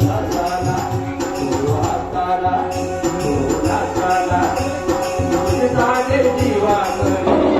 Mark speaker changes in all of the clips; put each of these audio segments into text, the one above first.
Speaker 1: नाचताना तू हसताना तू नाचताना तुझ्यासाठी जीवा करी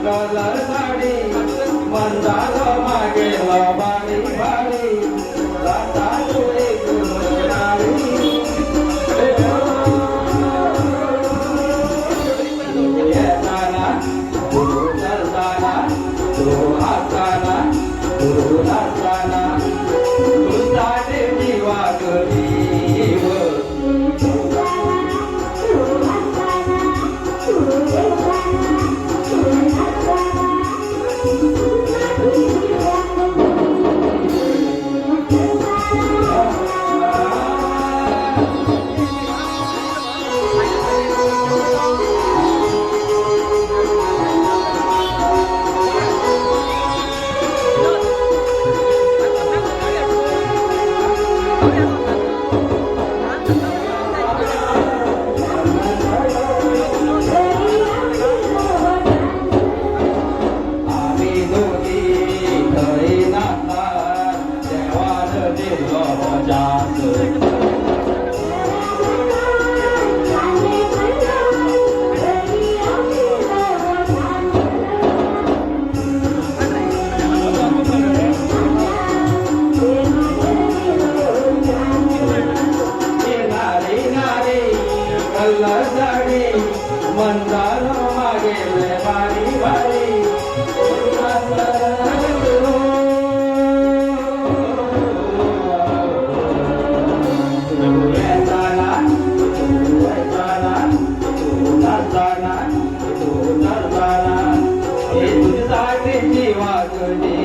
Speaker 1: कलर साडी मंदार मागे बारी बारी राता तुळे गुणगारी येताना तू चलताना तू हसताना तू नाचताना तुझ्यासाठी जीवा करी मंदार मागे बारी बारी येताना तू येताना तू नाचताना तू नरताना हे तुझ्यासाठी जीवा करी